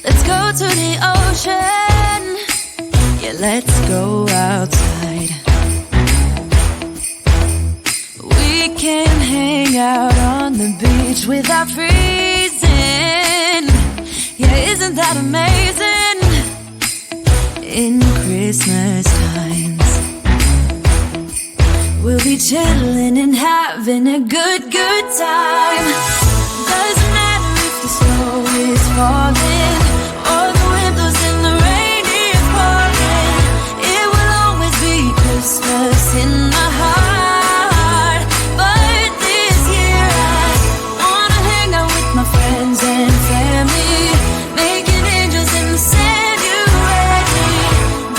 Let's go to the ocean. Yeah, let's go outside. We can hang out on the beach without freezing. Yeah, isn't that amazing? In Christmas times, we'll be chilling and having a good time. Doesn't matter if the snow is falling or the wind blows and the rain is pouring. It will always be Christmas in my heart. But this year I wanna hang out with my friends and family, making angels in the sand. You ready?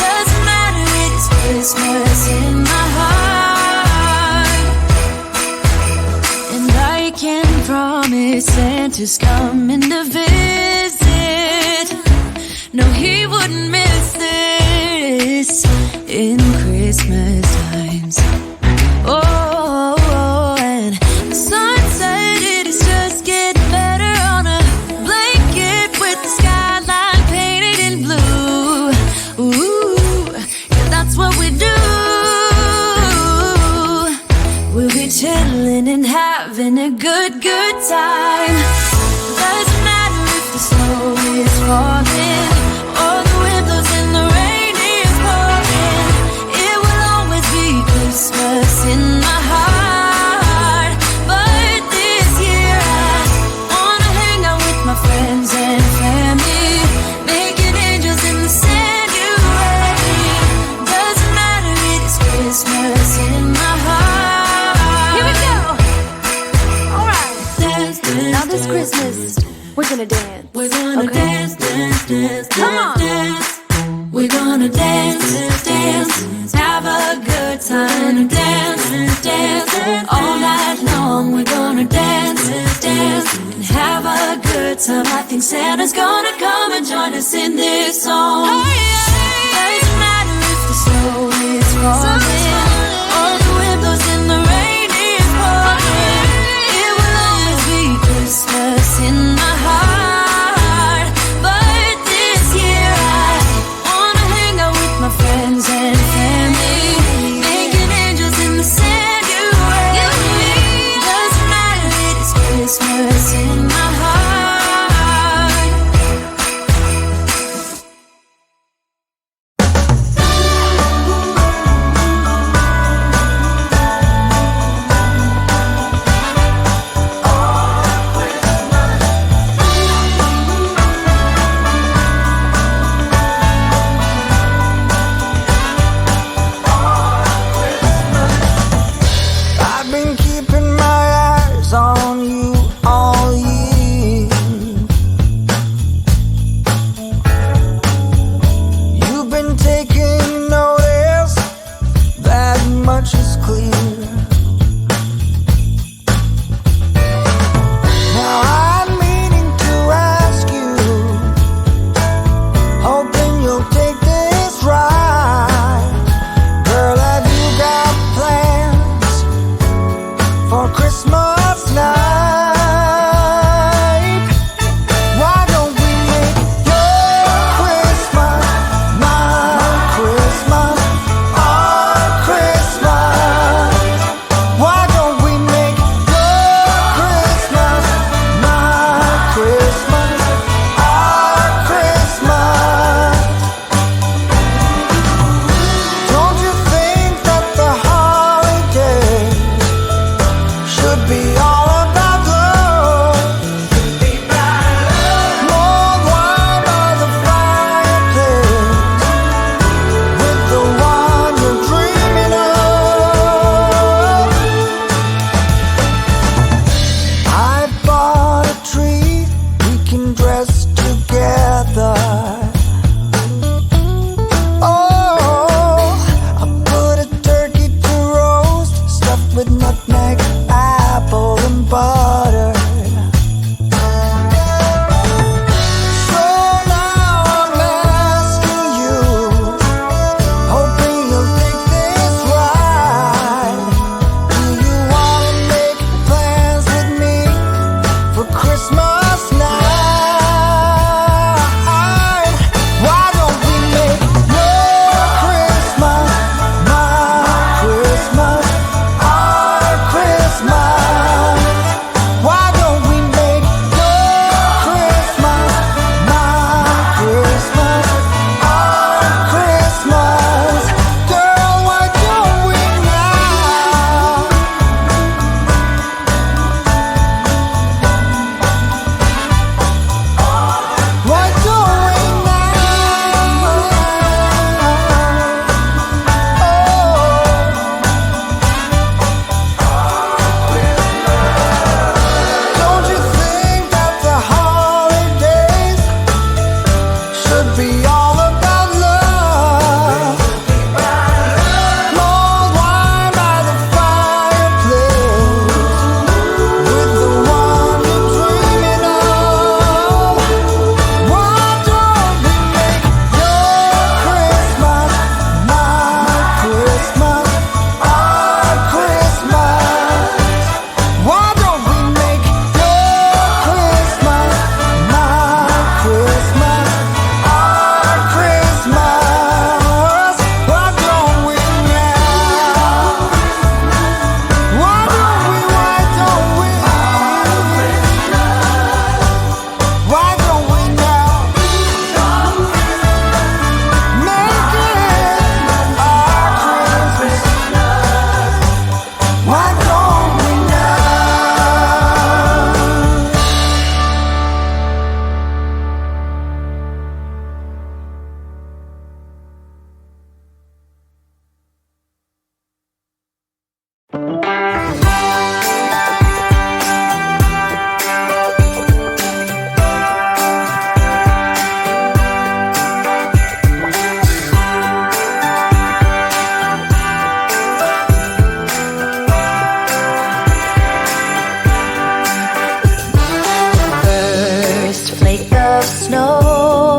Doesn't matter, it's Christmas in my heart. And I can promise Santa's coming to visit. No, he wouldn't miss this in Christmas times. Oh, and the sunset, it is just getting better on a blanket with the skyline painted in blue. Ooh, yeah, that's what we do. We'll be chilling and having a good time. Doesn't matter if the snow is falling or the wind blows and the rain is pouring. It will always be Christmas in my heart. But this year I wanna hang out with my friends and family, making angels in the sand. You ready? Doesn't matter, it's Christmas in my heart. Here we go. All right. Dance, dance, now this Christmas, we're gonna dance. We're gonna dance, dance, dance, come on, dance. We're gonna dance, dance, have a good time. Dance, dance, all night long. We're gonna dance, dance, and have a good time. I think Santa's gonna come and join us in this song. Doesn't matter if the snow is falling or the wind blows and the rain is pouring. It will always be Christmas in my heart. But this year I wanna hang out with my friends and family, making angels in the sand. You ready? Doesn't matter, it's Christmas in my heart. slow.